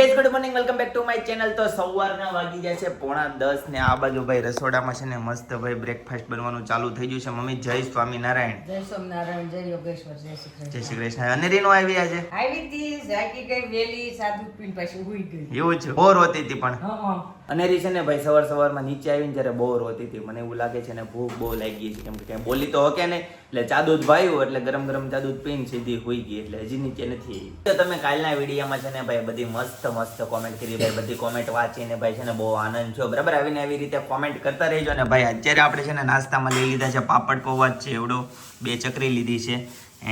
Guys good morning welcome back to my channel. તો સવારના વાગી ગયા છે 9:30 ને આ બાજુ ભાઈ રસોડામાં છે ને મસ્ત ભાઈ બ્રેકફાસ્ટ બનવાનું ચાલુ થઈ ગયું છે। મમ્મી જય સ્વામિનારાયણ। જય સોમનારાયણ, જય યોગેશ્વર, જય શ્રી કૃષ્ણ। જય શ્રી કૃષ્ણ। અનેરીનો આવી આજે આવી હતી ઝાકી ગઈ વેલી સાદુ પીન પાછી હુઈ ગઈ। એવું છે બોર હોતી હતી પણ હા અનેરી છે ને ભાઈ સવારમાં નીચે આવીને જ્યારે બોર હોતી હતી। મને એવું લાગે છે ને ભૂખ બહુ લાગી છે કેમ કે કઈ બોલી તો હકે નહીં એટલે ચા દૂધ ભાયું એટલે ગરમ ગરમ ચા દૂધ પીને સીધી હુઈ ગઈ એટલે હજી નીચે નથી આવી। તો તમે કાલના વિડીયોમાં છે ને ભાઈ બધી મસ્ત કોમેન્ટ કરી ભાઈ બધી કોમેન્ટ વાંચીને ભાઈ છે ને બહુ આનંદ છો બરાબર। આવીને આવી રીતે કોમેન્ટ કરતા રહેજો ને ભાઈ અત્યારે આપણે છે ને નાસ્તામાં લઈ લીધા છે પાપડ પૌવા છે એવડો 2 ચકરી લીધી છે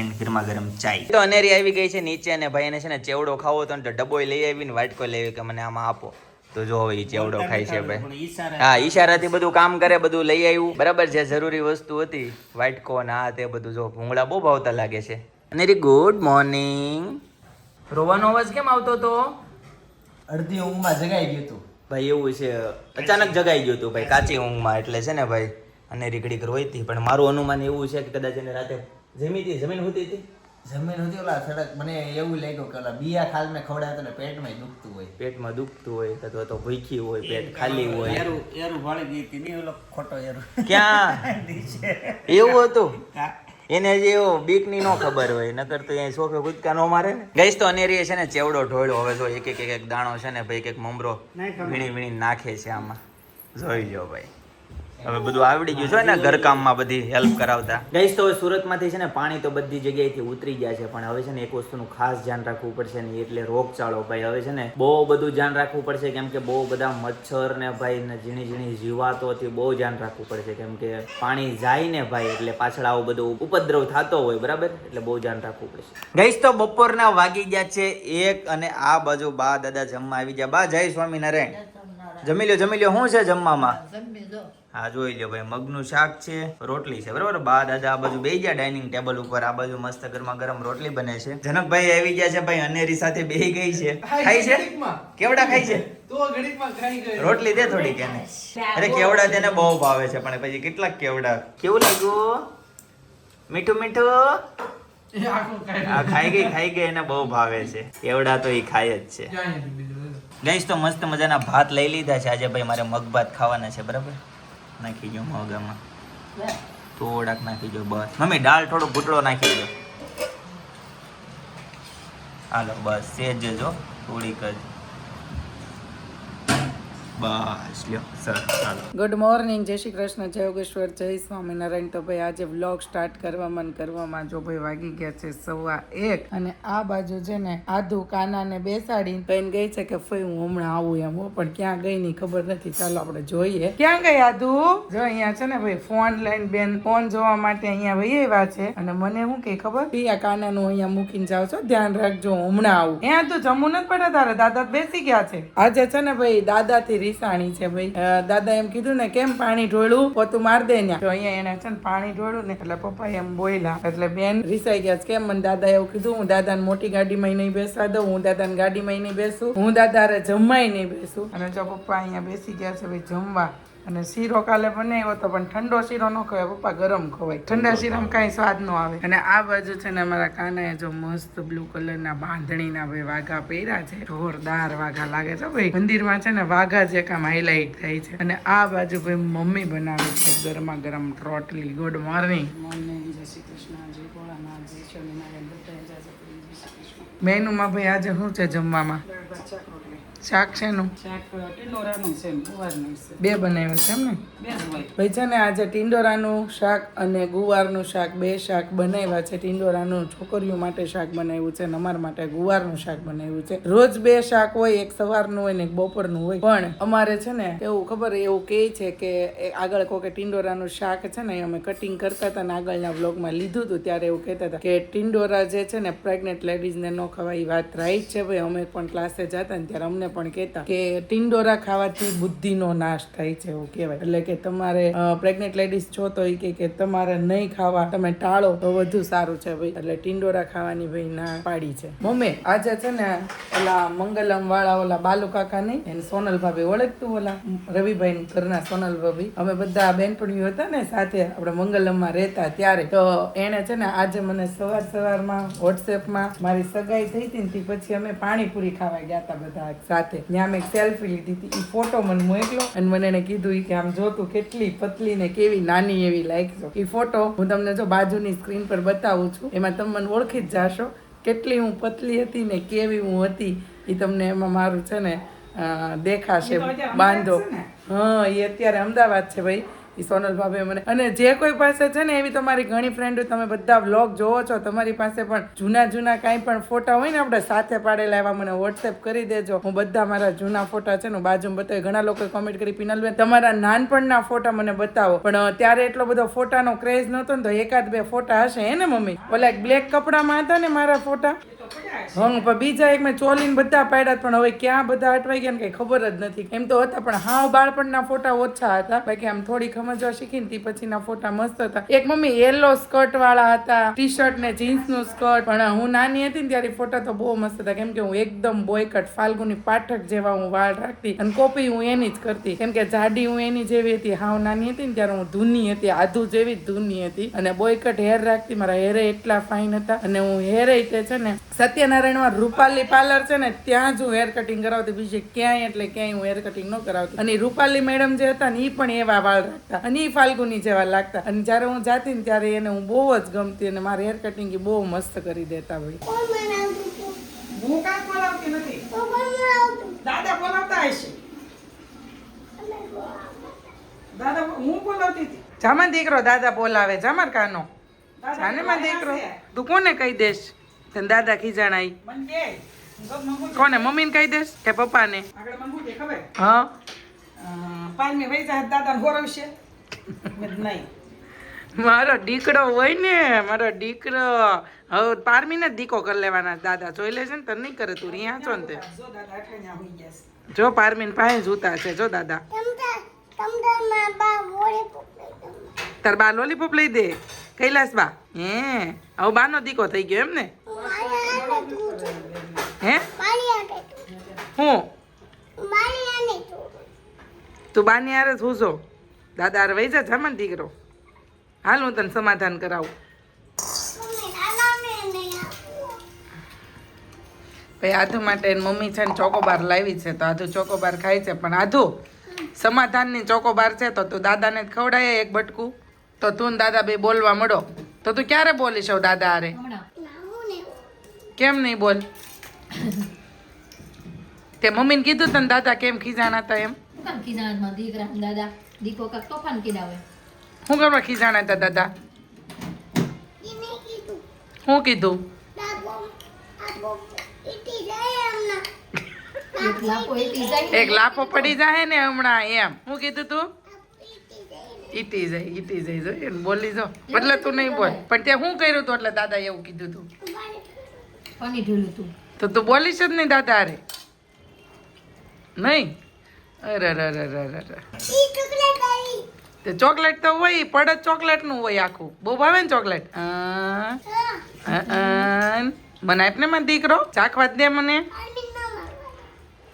એન્ડ ગરમા ગરમ ચાય। તો અનેરી આવી ગઈ છે નીચે અને ભાઈ એને છે ને ચેવડો ખાવો તો ડબ્બોય લઈ આવીને વાટકો લઈ આવી કે મને આમાં આપો તો જો હવે ચેવડો ખાય છે ભાઈ। હા ઈશારાથી બધું કામ કરે બધું લઈ આવ્યું બરાબર। જે જરૂરી વસ્તુ હતી વાટકો ને આ તે બધું જો ભૂંગળા બહુ ભાવતા લાગે છે। અનેરી ગુડ મોર્નિંગ। રોવાનો અવાજ કેમ આવતો તો? અડધી ઊંઘમાં જગાઈ ગયું હતું ભાઈ એવું છે અચાનક જગાઈ ગયું હતું ભાઈ કાચી ઊંઘમાં એટલે છે ને ભાઈ અને રીકડી રોઈ હતી પણ મારું અનુમાન એવું છે કે કદાચ એને રાતે જમીન હોતી હતી જમીન હતી ઓલા સડક મને એવું લાગ્યું કે ઓલા બિયા ખાલ મેં ખવડાવતો ને પેટમાં દુખતું હોય પેટમાં દુખતું હોય અથવા તો ભૂખી હોય પેટ ખાલી હોય એરું ભાળી ગઈ હતી નહીં ઓલો ખોટો એરું ક્યાં એવું હતું એને જે એવો બીકની નો ખબર હોય નકર તો અહીંયા સોફે કૂદકા નો મારે ને ગઈશ તો અનેરી છે ને ચેવડો ઢોળ્યો હવે જો એક દાણો છે ને ભાઈ એક મમરો વીણી નાખે છે આમાં જોઈ લ્યો ભાઈ હવે બધું આવડી ગયું છે ને ઘરકામમાં બધી હેલ્પ કરાવતા ગઈશ તો સુરતમાંથી છે ને પાણી તો બધી જગ્યાએથી ઉતરી ગયા છે પણ હવે છે ને એક વસ્તુનું ખાસ ધ્યાન રાખવું પડશે ને એટલે રોગચાળો ભાઈ હવે છે ને બહુ બધું ધ્યાન રાખવું પડશે કેમ કે બહુ બધા મચ્છર ને ભાઈ ને ઝીણી જીવાતોથી બહુ ધ્યાન રાખવું પડશે કેમ કે પાણી જાય ને ભાઈ એટલે પાછળ આવું બધું ઉપદ્રવ થતો હોય બરાબર એટલે બહુ ધ્યાન રાખવું પડશે ગઈશ તો બપોરના વાગી ગયા છે 1 અને આ બાજુ બા દાદા જમવા આવી ગયા। બા જય સ્વામિનારાયણ। જમી લ્યો શું છે જમવામાં? હા જોઈ લ્યો ભાઈ મગનું શાક છે રોટલી છે બરાબર। બા દાદા આ બાજુ બેસી ગયા ડાઇનિંગ ટેબલ ઉપર આ બાજુ મસ્ત ગરમા ગરમ રોટલી બને છે। જનકભાઈ આવી ગયા છે ભાઈ અનેરી સાથે બેસી ગઈ છે ખાઈ છે કેવડા ખાઈ છે તો ઘડીકમાં ખાઈ ગઈ રોટલી દે થોડીક એને અરે કેવડા તેને બહુ ભાવે છે પણ પછી કેટલાક કેવડા કેવું લાગ્યું મીઠું આ ખાઈ ગઈ એને બહુ ભાવે છે કેવડા તો એ ખાય જ છે। ગઈશ તો મસ્ત મજાના ભાત લઈ લીધા છે આજે ભાઈ મારે મગ ભાત ખાવાના છે બરાબર। નાખી દો મગામાં થોડાક નાખી દો બસ મમ્મી દાળ થોડો ઘૂંટડો નાખી દો હાલો બસ સેજ જો થોડીક જ બસ લ્યો સરસ ચાલો। ગુડ મોર્નિંગ, જય શ્રી કૃષ્ણ, જય યોગેશ્વર, જય સ્વામિનારાયણ। તો ભાઈ આજે વ્લોગ સ્ટાર્ટ કરવામાં જો ભાઈ વાગી ગયા છે 1:15 અને આ બાજુ છે ને આધુ કાનાને બેસાડીને કહીને ગઈ છે કે ફઈ હું હમણાં આવું એમ પણ ક્યાં ગઈ ની ખબર નથી। ચાલો આપણે જોઈએ ક્યાં ગઈ આધુ। જો અહીંયા છે ને ભાઈ ફોન લઈને બેન ફોન જોવા માટે અહીંયા વહી આવ્યા છે અને મને શું કે ખબર પિયા કાનાનું અહીંયા મૂકીને જાવ છો ધ્યાન રાખજો હમણાં આવું। અહીંયા તું જમવું નથી પડે તારે દાદા બેસી ગયા છે આજે છે ને ભાઈ દાદાથી રીસાણી છે ભાઈ। દાદા એમ કીધું ને કેમ પાણી ઢોળ્યું પોતું માર દે ને તો અહીંયા એને છે ને પાણી ઢોળ્યું ને એટલે પપ્પા એમ બોલ્યા એટલે બેન રીસાઈ ગયા કેમ મને દાદા એવું કીધું હું દાદાને મોટી ગાડીમાં નહીં બેસવા દઉં હું દાદાને ગાડીમાં નહીં બેસું હું દાદા જમવાય નહીં બેસું અને જો પપ્પા અહીંયા બેસી ગયા છે ભાઈ જમવા અને શીરો કાલે બનાવ્યો હતો પણ ઠંડો શીરો ન ખવાય પપ્પા ગરમ ખવાય ઠંડા શીરામાં કાંઈ સ્વાદ ન આવે। અને આ બાજુ છે ને અમારા કાનાએ જો મસ્ત બ્લુ કલરના બાંધણીના ભાઈ વાઘા પહેર્યા છે જોરદાર વાઘા લાગે છે ભાઈ મંદિરમાં છે ને વાઘા જે કામ હાઈલાઇટ થાય છે। અને આ બાજુ ભાઈ મમ્મી બનાવે છે ગરમા ગરમ રોટલી। ગુડ મોર્નિંગ જય શ્રી કૃષ્ણ જય ભોળાનાથ જય સ્વામિનારાયણ। મેનુમાં ભાઈ આજે શું છે જમવામાં? શાક છે નું બે બનાવ્યું છે એમ ને ભાઈ છે ને આજે ટિંડોરાનું શાક અને ગુવારનું શાક બે શાક બનાવ્યા છે। ટિંડોરાનું છોકરીઓ માટે શાક બનાવ્યું છે અને અમારા માટે ગુવારનું શાક બનાવ્યું છે। રોજ બે શાક હોય એક સવારનું હોય ને એક બપોરનું હોય પણ અમારે છે ને એવું ખબર એવું કહે છે કે આગળ કોઈ ટિંડોરાનું શાક છે ને અમે કટિંગ કરતા હતા ને આગળના વ્લોગમાં લીધું હતું ત્યારે એવું કહેતા હતા કે ટિંડોરા જે છે ને પ્રેગ્નેન્ટ લેડીઝને ન ખવાય વાત રાઈટ છે ભાઈ। અમે પણ ક્લાસે જતા ને ત્યારે અમને પણ કહેતા કે ટિંડોરા ખાવાથી બુદ્ધિનો નાશ થાય છે એવું કહેવાય. એટલે કે તમારે પ્રેગ્નેન્ટ લેડીઝ છો તો એ કે તમારે નહીં ખાવા, તમે ટાળો તો વધુ સારું છે ભાઈ. એટલે ટિંડોરા ખાવાની ભાઈ ના પાડી છે. મમ્મી આજે છે ને ઓલા મંગલમ વાળા ઓલા બાલુ કાકા નહીં, એને સોનલ ભાભી ઓળખતું, ઓલા રવિભાઈ ઘરના સોનલ ભાભી, અમે બધા બેનપણીઓ હતા ને સાથે આપણે મંગલમમાં રહેતા ત્યારે, તો એને છે ને આજે મને સવારમાં વોટ્સએપમાં મારી સગાઈ થઈ હતી ને પછી અમે પાણીપુરી ખાવા ગયા હતા બધા સાથે. ત્યાં મેં સેલ્ફી લીધી હતી, એ ફોટો મને મોકલો અને મને એને કીધું કે આમ જોતું કેટલી પતલી ને કેવી નાની એવી લાગશો. એ ફોટો હું તમને જો બાજુની સ્ક્રીન પર બતાવું છું, એમાં તમે મને ઓળખી જ જાશો કેટલી હું પતલી હતી ને કેવી હું હતી. એ તમને એમાં મારું છે ને દેખાશે બાંધો. હા, એ અત્યારે અમદાવાદ છે ભાઈ. એ સોનલ ભાભી મને, અને જે કોઈ પાસે છે ને એવી તમારી ઘણી ફ્રેન્ડો, તમે બધા વ્લોગ જોવો છો, તમારી પાસે પણ જૂના કાંઈ પણ ફોટા હોય ને આપણે સાથે પાડેલા, એવા મને વોટ્સએપ કરી દેજો. હું બધા મારા જૂના ફોટા છે ને બાજુમાં બતાવી. ઘણા લોકોએ કોમેન્ટ કરી પિનલબેન તમારા નાનપણના ફોટા મને બતાવો, પણ ત્યારે એટલો બધો ફોટાનો ક્રેઝ નહોતો ને, તો એકાદ બે ફોટા હશે હે ને મમ્મી? ઓલા બ્લેક કપડામાં હતા ને મારા ફોટા. હા, પણ બીજા એક મેં ચોલીને બધા પાડ્યા, પણ હવે ક્યાં બધા અટવાઈ ગયા ને કઈ ખબર જ નથી. એમ તો હતા પણ હાવ બાળપણના ફોટા ઓછા હતા, બાકી આમ થોડી સમજવા શીખીને તે પછીના ફોટા મસ્ત હતા. એક મમ્મી યેલો સ્કર્ટ વાળા હતા, ટી શર્ટ ને જીન્સ નું સ્કર્ટ, પણ હું નાની હતી ને ત્યારે ફોટા તો બહુ મસ્ત હતા, કેમ કે હું એકદમ બોયકટ ફાલ્ગુની પાઠક જેવા હું વાળ રાખતી અને કોપી હું એની જ કરતી, કેમ કે જાડી હું એની જેવી હતી. હાવ નાની હતી ને ત્યારે હું ધૂની હતી, આધુ જેવી જ ધૂની હતી, અને બોયકટ હેર રાખતી. મારા હેરે એટલા ફાઇન હતા, અને હું હેરે તે છે ને સત્યનારાયણમાં રૂપાલી પાર્લર છે ને ત્યાં જ હું હેર કટિંગ કરાવતી, બીજે ક્યાંય એટલે ક્યાંય હું હેર કટિંગ ન કરાવતી. અને રૂપાલી મેડમ જે હતા ને એ પણ એવા વાળ રાખતા અને એ ફાલ્ગુની જેવા લાગતા, અને જ્યારે હું જાતી ને ત્યારે એને હું બહુ જ ગમતી, અને મારી હેર કટિંગ એ બહુ મસ્ત કરી દેતા ભાઈ. હું કાંઈ બોલાવતી નથી, દાદા બોલાવતા હશે. દાદા હું બોલાવતી હતી. જામા દીકરો દાદા બોલાવે, જામર કાનો જાને માં દીકરો. તું કોને કહી દેશ તને દાદા ખીજાણાઈ? કોને? મમ્મીને કહી દેશ કે પપ્પાને? હા, મારો દીકરો હોય ને, મારો દીકરો. હવે પારમીને જ દીકો કરી લેવાના દાદા, જોઈ લેશે ને તને નહીં કરે. તું રહ્યા છો ને તે જો પારમીન પાસે જૂતા છે જો દાદા. તાર બા લોલીપોપ લઈ દે કૈલાસ બા. હવે બાનો દીકો થઈ ગયો એમ ને? હે હું તું બાની હારે જ હુંશો? દાદા હારે વહી જા જામન દીકરો. હાલ હું તને સમાધાન કરાવું. ભાઈ આધુ માટે મમ્મી છે ને ચોકોબાર લાવી છે, તો આધુ ચોકોબાર ખાય છે. પણ આધુ સમાધાનની ચોકોબાર છે તો તું દાદાને જ ખવડાય એક બટકું. તો તું દાદા બે બોલવા મળો, તો તું ક્યારે બોલીશ દાદા હારે? કેમ નહીં બોલ? તે મમ્મીને કીધું તને દાદા કેમ ખીજાણા હતા એમ? શું કરવા ખીજાણા હતા દાદા? શું કીધું? એક લાફો પડી જાય ને હમણાં એમ. શું કીધું તું? ઈટી જાય જો બોલી જો, એટલે તું નહીં બોલ. પણ તે શું કર્યું તું એટલે દાદા એવું કીધું તું? તો તું બોલીશ જ નહીં દાદા અરે? નહીં? અરે તે ચોકલેટ તો હોય, પડત ચોકલેટ નું હોય આખું. બહુ ભાવે ને ચોકલેટ? મને આપ ને મને દીકરો ચાખવા દે મને.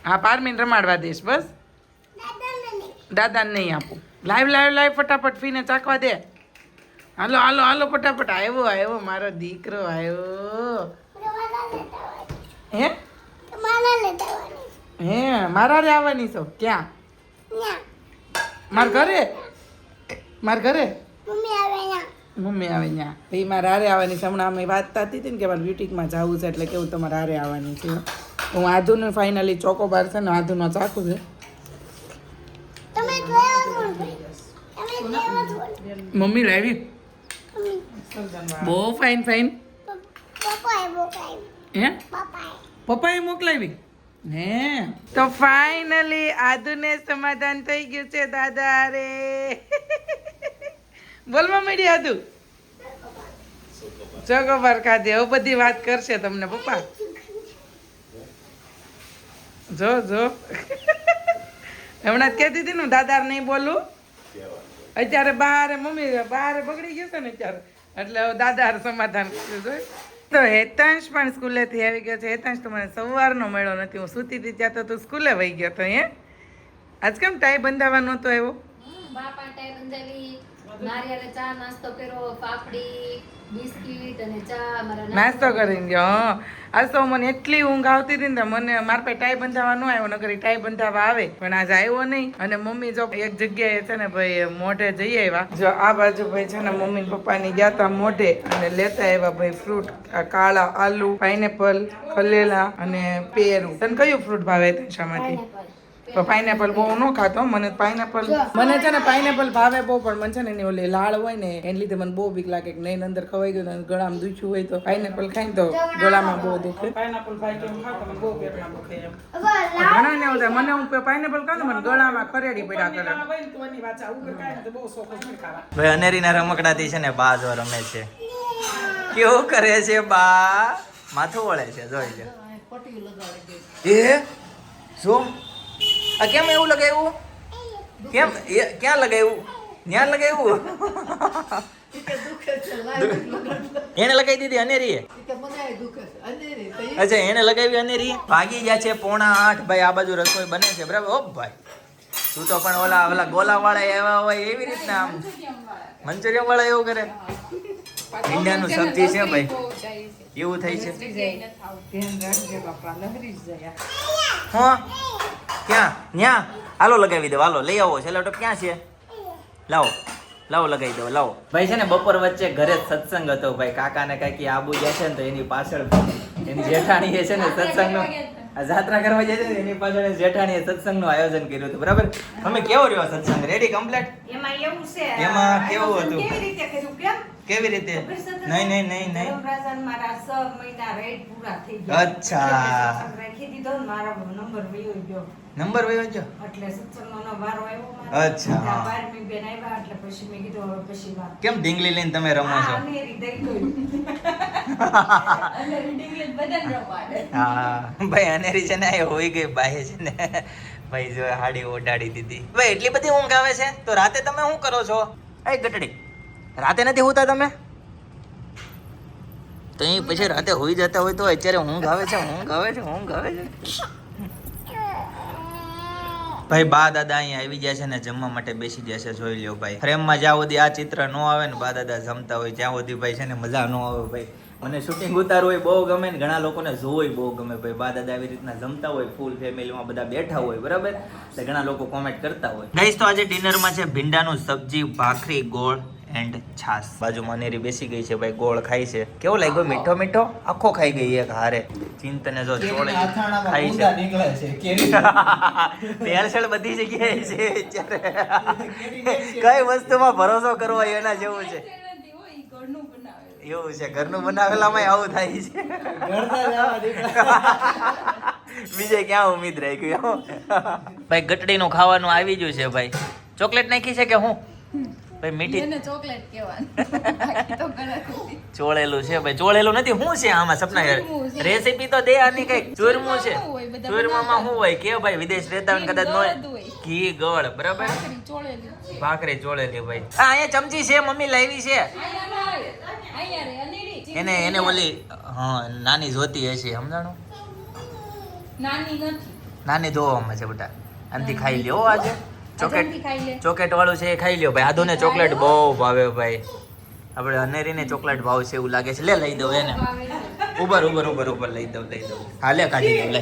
હા, પારમીન રમાડવા દઈશ બસ, દાદાને નહીં આપું. લાઈવ ફટાફટ ફીને ચાખવા દે. હાલો ફટાફટ. આવ્યો મારો દીકરો આવ્યો. હે મારા રે આવવાની છો? ક્યાં? મારા ઘરે મમ્મી આવે ત્યાં. ભાઈ મારા હારે આવવાની છે. હમણાં અમે વાત થતી હતી ને કે મારે બ્યુટિકમાં જવું છે, એટલે કેવું તમારે હારે આવવાની છે. હું આધુને ફાઇનલી ચોકોબાર છે ને આધુનો ચાકુ છે. મમ્મી લાવી બહુ ફાઇન. હે પપ્પાએ મોકલાવી? હે તો ફાઇનલી આધુને સમાધાન થઈ ગયું છે દાદા રે. બોલવા માંડી આધુ ચોકોબાર ખાધી. હવે બધી વાત કરશે તમને પપ્પા. જો હમણાં જ કહેતી હતી ને દાદા નહીં બોલું અત્યારે બારે મમ્મી બારે બગડી ગયું છે ને અત્યારે એટલે હવે દાદા સમાધાન કર્યું જોઈ તો હેતાંશ પણ સ્કૂલેથી આવી ગયો છે. હેતાંશ તો મને સવારનો મળ્યો નથી, હું સૂતી હતી ત્યાં તો તું સ્કૂલે વહી ગયો તો હે આજ કેમ ટાઈ બંધાવાનો નતો આવ્યો? બાપા ટાઈ બંધાવી, નારિયેળ ચા નાસ્તો કર્યો, પાપડી બિસ્કિટ અને ચા મારા નાસ્તો કરીને ગયો. હા આજ તો મને એટલી ઊંઘ આવતી હતી ને મને મારા પાસે ટાઈ બંધાવા ન આવ્યો, નકર ટાઈ બંધાવા આવે પણ આજ આવ્યો નહીં. અને મમ્મી જો એક જગ્યાએ છે ને ભાઈ મોઢે જઈ આવ્યા, જો આ બાજુ ભાઈ છે ને મમ્મી ને પપ્પા ની ગયા તા મોઢે અને લેતા આવ્યા ભાઈ ફ્રૂટ, કાળા આલુ, પાઇનેપલ, ખલેલા અને પેરું. તને કયું ફ્રૂટ ભાવે શામાંથી? તો પાઇનેપલ બહુ ન ખાતો, મને પાઇનેપલ મને છે ને પાઇનેપલ ભાવે બહુ, પણ મને છે ને એની ઓલી લાળ હોય ને એને લીધે મને બહુ બીક લાગે કે નહીં અંદર ખવાઈ ગયું ને ગળામાં દુખ્યું હોય તો પાઇનેપલ ખાઈ તો ગળામાં બહુ દુખે. પાઇનેપલ ભાઈ કેમ ખાતો મને બહુ પેટમાં દુખે એમ. ઘણા ને એવું થાય, મને હું પાઇનેપલ ખાતો મને ગળામાં ખરેડી પડ્યા કરે. ભાઈ અનેરીના રમકડાથી છે ને બા જો રમે છે. કેવું કરે છે બા? માથું વળે છે જોઈ લે. એ શું આ કેમ એવું લગાવ્યું? કેમ ક્યાં લગાવ્યું? ત્યાં લગાવ્યું? એને લગાવી દીધી અનેરીએ? અચ્છા એને લગાવી અનેરી. ભાગી ગયા છે 7:45 ભાઈ. આ બાજુ રસોઈ બને છે બરાબર. ઓ ભાઈ તું તો પણ ઓલા ગોલા વાળા એવા હોય એવી રીતના આમ મંચુરિયન વાળા એવું કરે. ઈંડાનું સબ્જી છે ભાઈ એવું થઈ છે. હા ક્યાં? ન્યા હાલો લગાવી દો, હાલો લઈ આવો. સેલો ટોપ ક્યાં છે? લાવો લગાવી દો, લાવો. ભાઈ છે ને બપોર વચ્ચે ઘરે જ સત્સંગ હતો ભાઈ. કાકા ને કાકી આબુ જાય છે ને તો એની પાછળ એની જેઠાણીએ છે ને સત્સંગનો જાત્રા કરવા જાય છે ને એની પાછળ જેઠાણીએ સત્સંગનું આયોજન કર્યું હતું બરાબર. અમે કેવો રહ્યો સત્સંગ? Ready complete? એમાં એવું છે એમાં કેવું હતું? કેવી રીતે કર્યું કેમ કેવી રીતે? નહીં ધર્મરાજન મારા 6 મહિના રેડ પૂરા થઈ ગયા. અચ્છા રાખી દીધો ને મારો નંબર વયો ગયો. નંબર વયો ગયો? એટલે સત્સંગનો વારો આવ્યો મારો. અચ્છા, હા. 12મી બેન આવ્યા એટલે પછી મેં કીધું હવે પછી વાત. કેમ ઢીંગલી લઈને તમે રમો છો? અનેરી દઈ ગઈ. અનેરી ડીંગલી બધાને રમાડે. હા ભાઈ અનેરી છે ને એ હોઈ ગઈ બાહે છે ને ભાઈ જો હાડી ઓડાડી દીધી. ભાઈ એટલી બધી ઊંઘ આવે છે તો રાતે તમે શું કરો છો? એ ગટડી રાતે નથી હોતા તમે? તો અહીં પછી રાતે હોઈ જતા હોય તો અત્યારે ઊંઘ આવે છે. ભાઈ બા દાદા અહીંયા આવી જાય છે ને જમવા માટે બેસી જાય છે. જોઈ લ્યો ભાઈ ફ્રેમમાં જ્યાં સુધી આ ચિત્ર ન આવે ને બા દાદા જમતા હોય ત્યાં સુધી ભાઈ છે ને મજા ન આવે ભાઈ. મને શૂટિંગ ઉતારવું હોય બહુ ગમે ને ઘણા લોકોને જોવું બહુ ગમે ભાઈ. બા દાદા આવી રીતના જમતા હોય ફૂલ ફેમિલીમાં બધા બેઠા હોય બરાબર એટલે ઘણા લોકો કોમેન્ટ કરતા હોય. ગાઈસ તો આજે ડિનરમાં છે ભીંડાનું સબ્જી, ભાખરી, ગોળ એન્ડ છાસ. બાજુમાં અનેરી બેસી ગઈ છે ભાઈ, ગોળ ખાઈ છે. કેવો લાગ્યો? મીઠો આખો ખાઈ ગઈ એક હારે. ચિંતને જો ચોળે ખાઈ છે. ભેળસેળ બધી જગ્યાએ છે અત્યારે. કઈ વસ્તુમાં ભરોસો કરવો એના જેવું છે. એવું છે ઘરનું બનાવેલામાં આવું થાય છે. બીજે ક્યાં ઉમ્મીદ રહી ગઈ? ભાઈ ગટડીનું ખાવાનું આવી ગયું છે ભાઈ. ચોકલેટ નાખી છે કે હું ભાઈ? મીઠી ચોકલેટ કહેવાનું ચોળેલું છે ભાઈ. ચોળેલું નથી શું છે આમાં? સપના રેસીપી તો દે આની કઈક. ચૂરમું છે. ચૂરમામાં શું હોય કે ભાઈ? વિદેશ રહેતા હોય કદાચ ન હોય. ઘી ગળ બરાબર. ભાખરી ચોળેલી ભાઈ. હા અહીંયા ચમચી છે મમ્મી લાવી છે. એને ઓલી હા નાની જોતી હશે સમજાણું? નાની ધોવામાં છે બેટા. આનથી ખાઈ લ્યો આજે. ચોકલેટ વાળું છે એ ખાઈ લ્યો ભાઈ. આધુને ચોકલેટ બહુ ભાવે ભાઈ. આપણે અનેરીને ચોકલેટ ભાવ છે એવું લાગે છે. લઈ દઉં એને. ઉપર લઈ દઉં. હા લે કાઢી દઉં. લે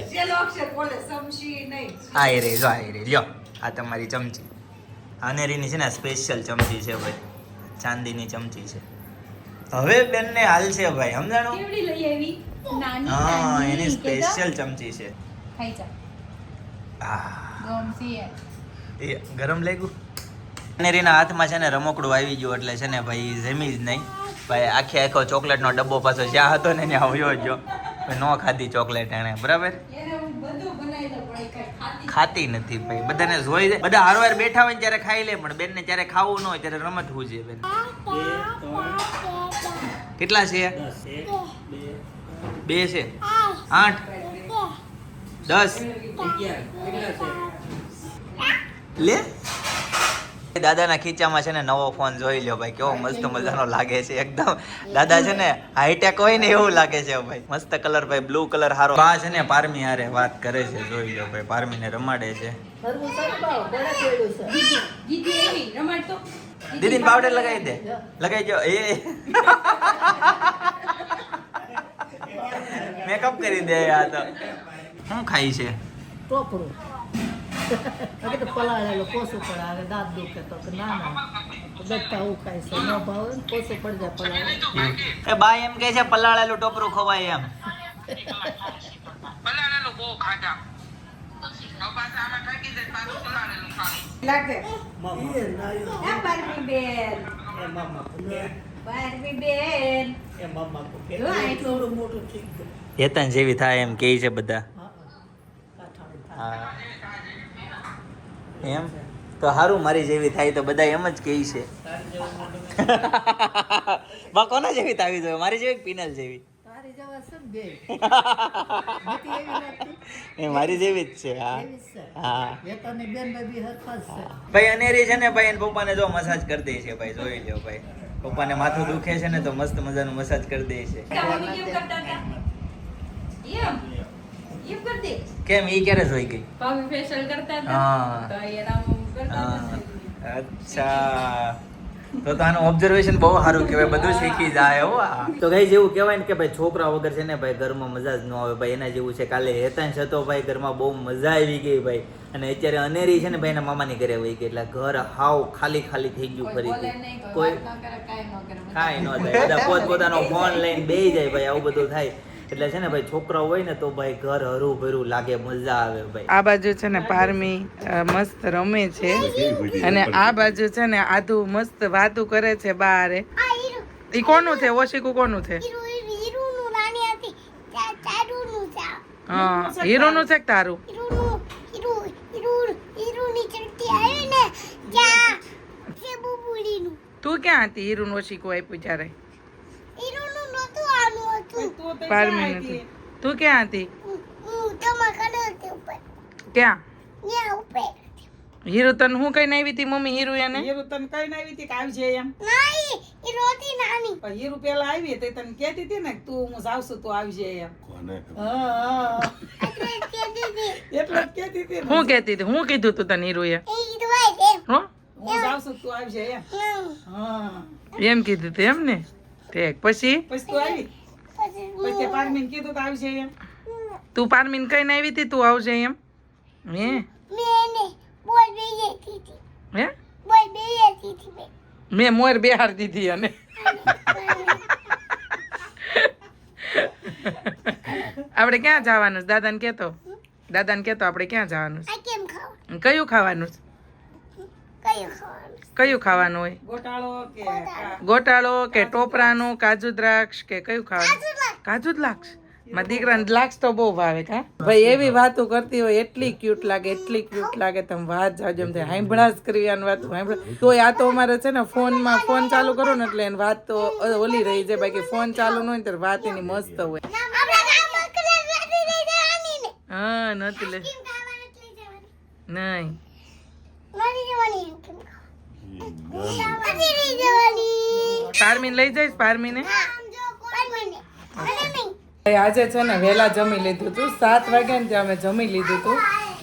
આ રે જો આ રે લ્યો. આ તમારી ચમચી. અનેરીની છે ને સ્પેશિયલ ચમચી છે ભાઈ. ચાંદીની ચમચી છે. હવે બેનને હાલ છે ભાઈ સમજાણું? હા એની સ્પેશિયલ ચમચી છે. એ ગરમ લાગ્યું. અનેરીના હાથમાં છે ને રમકડું આવી ગયું એટલે છે ને ભાઈ જમી જ નહીં ભાઈ. આખો ચોકલેટનો ડબ્બો પાછો જ્યાં હતો ને ત્યાં આવ્યો ગયો. ન ખાધી ચોકલેટ એને બરાબર. ખાતી નથી ભાઈ. બધાને જોઈ જાય બધા હારવાર બેઠા હોય ત્યારે ખાઈ લે પણ બેનને જ્યારે ખાવું ન હોય ત્યારે રમત હોવું જોઈએ બેન. કેટલા છે? 2 છે. 8 લે દાદાના ખીચામાં છે ને નવો ફોન જોઈ લ્યો ભાઈ, કેવો મસ્ત મજાનો લાગે છે એકદમ. દાદા છે ને હાઈટેક હોય ને એવું લાગે છે ભાઈ. મસ્ત કલર ભાઈ, બ્લુ કલર હારો. બા છે ને પારમી હારે વાત કરે છે, જોઈ લ્યો ભાઈ, પારમીને રમાડે છે. દીદીને પાવડર લગાવી દે, લગાવી જો. એ મેકઅપ કરી દે. આ તો શું ખાઈ છે? ટોપરું તો પલાળેલો પોસું પડાવે, દાંત દુખે તો ના દત્તા હું ખાય છે, ન ભાવે ને પોસું પડી જાય પલાળે. એ બા એમ કહે છે પલાળેલું ટોપરું ખવાય એમ. લાગે બારમી બેન, બારમી બેન જો આ એટલું મોટું થઈ ગયું. હેતન જેવી થાય એમ કહે છે બધા. હા એમ તો સારું, મારી જેવી થાય તો બધા એમ જ કહે છે. બા કોના જેવી થવી જોઈએ? મારી જેવી કે પિનલ જેવી? તારી જવા છે ને બે નથી એવી લાગતી, એ મારી જેવી જ છે. હા એવી જ છે. હા વેતાની બેન ને બી હરખા જ છે. ભાઈ અનેરી છે ને ભાઈ, એને પપ્પાને જો મસાજ કરી દે છે ભાઈ, જોઈ લ્યો ભાઈ. પપ્પાને માથું દુખે છે ને તો મસ્ત મજાનું મસાજ કરી દે છે. કેમ ઈ ક્યારે જોઈ ગઈ? હા અચ્છા, તો આનું ઓબ્ઝર્વેશન બહુ સારું કહેવાય, બધું શીખી જાય હો. તો કઈ જેવું કહેવાય ને કે ભાઈ છોકરા વગર છે ને ભાઈ ઘરમાં મજા જ ન આવે ભાઈ, એના જેવું છે. કાલે હેતાંશ હતો ભાઈ, ઘરમાં બહુ મજા આવી ગઈ ભાઈ. અને અત્યારે અનેરી છે ને ભાઈ એના મામાની ઘરે વહી ગઈ, એટલે ઘર હાવ ખાલી ખાલી થઈ ગયું ફરીથી. કોઈ કાંઈ ન થાય, બધા પોતપોતાનો ફોન લઈને બેસી જાય ભાઈ, આવું બધું થાય. એટલે છે ને ભાઈ છોકરા હોય ને તો ભાઈ ઘર હરું ભરું લાગે, મજા આવે ભાઈ. આ બાજુ છે ને પારમી મસ્ત રમે છે, અને આ બાજુ છે ને આધુ મસ્ત વાતું કરે છે બારે. ઈ કોનું છે? ઓશિકુ કોનું છે? હા હીરોનું છે કે તારું? તું ક્યાં હતી? હીરોનું ઓશિકુ આપ્યું ત્યારે પારમી નથી. તું ક્યાં હતી? ક્યાં? હીરો તને હું કઈ આવી હતી મમ્મી? હીરો એને હીરો તને કઈ ના આવી હતી કે આવી જાય એમ? પણ હીરો પેલા આવી હતી, તને કહેતી હતી ને કે તું હું જાઉં છું, તું આવી જાય એમ. હા એટલે જ કહેતી હતી ને. હું કહેતી હતી? હું કીધું તું તને હીરો એ? હું જાઉં છું, તું આવી જાય એમ. હા એમ કીધું તું એમ ને? ઠીક. પછી પછી તું આવી, પછી પારમીને કીધું તો આવી જાય એમ. તું પારમીન કઈ આવી હતી તું આવજે એમ? હે હે મેં મોર બેહાર દીધી. અને આપણે ક્યાં જવાનું છે? દાદાને કેતો, દાદાને કેતો આપણે ક્યાં જવાનું છે? કયું ખાવાનું છે? કયું ખાવાનું હોય? ગોટાળો કે ગોટાળો કે ટોપરાનું, કાજુ દ્રાક્ષ કે કયું ખાવાનું? કાજુ દ્રાક્ષ. મારા દીકરાને દ્રાક્ષ તો બહુ ભાવે. કા ભાઈ એવી વાતો કરતી હોય, એટલી ક્યુટ લાગે, એટલી ક્યુટ લાગે. તમે વાત જાજો એમ થાય, હાંભળા જ કરવાની વાત હાંભળા. તો આ તો અમારે છે ને ફોનમાં ફોન ચાલુ કરો ને એટલે એની વાત તો ઓલી રહી જાય. બાકી ફોન ચાલુ ન હોય ને ત્યારે વાત એની મસ્ત હોય. હા નથી લે નહીં પારમીન લઈ જઈશ. પારમીને આજે છે ને વહેલા જમી લીધું હતું, 7 વાગ્યા ને ત્યાં અમે જમી લીધું હતું.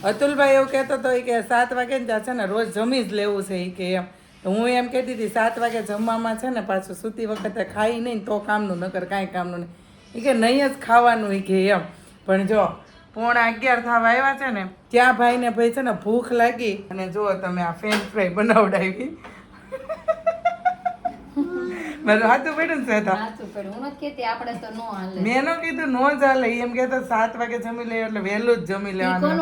અતુલભાઈ એવું કહેતો હતો કે 7 વાગે ને ત્યાં છે ને રોજ જમી જ લેવું છે કે એમ. હું એમ કહેતી હતી 7 વાગે જમવામાં છે ને પાછું સૂતી વખતે ખાઈ નહીં તો કામનું, નકર કાંઈ કામનું નહીં. એ કે નહીં જ ખાવાનું એ કે એમ. પણ જો 11:15 થવા આવ્યા છે ને ત્યાં ભાઈને ભાઈ છે ને ભૂખ લાગી, અને જુઓ તમે આ ફ્રેન્ચ ફ્રાય બનાવડાવી. મારું હાથું પડ્યું ને શ્વેતા? મેં નો કીધું નો ચાલે, એમ કહેતો 7 વાગે જમી લે એટલે વહેલું જ જમી લેવાનું.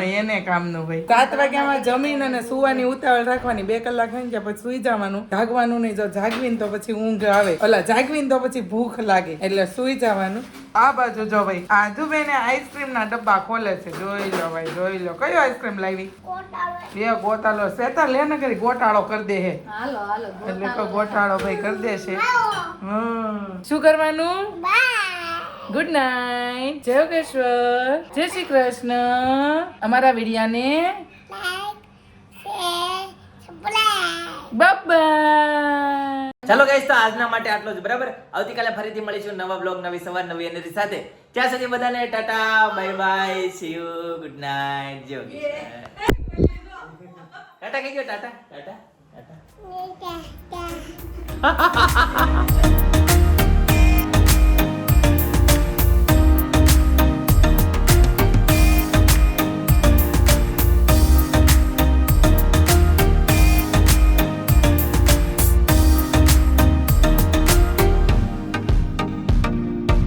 10 એને કામનું ભાઈ. 7 વાગ્યામાં જમીને અને સુવાની ઉતાવળ રાખવાની, 2 કલાક થઈ ગયા પછી સુઈ જવાનું, જાગવાનું નહીં. જો જાગવીને તો પછી ઊંઘ આવે, ઓલા જાગવીને તો પછી ભૂખ લાગે, એટલે સુઈ જવાનું. આ બાજુ જો ભાઈ આધુબેને આઈસ્ક્રીમ ના ડબ્બા ખોલે છે, જોઈ લો ભાઈ, જોઈ લો. કયો આઈસ્ક્રીમ લાવી? એ ગોટાળો. શ્વેતા લે ને કરી ગોટાળો કરી દે હે. એટલે તો ગોટાળો ભાઈ કરી દેશે. શું કરવાનું? ગુડ નાઇટ, જય યોગેશ્વર, જય શ્રી કૃષ્ણ. અમારા વિડિયાને બાય. ચાલો ગાઈસ, તો આજના માટે આટલું જ. બરાબર, આવતીકાલે ફરીથી મળીશું નવા બ્લોગ, નવી સવાર, નવી એનર્જી સાથે. ત્યાં સુધી બધાને Tata, bye bye, C you, good night, જય યોગેશ્વર. ટાટા કહી ગયો, ટાટા ટાટા ટાટા.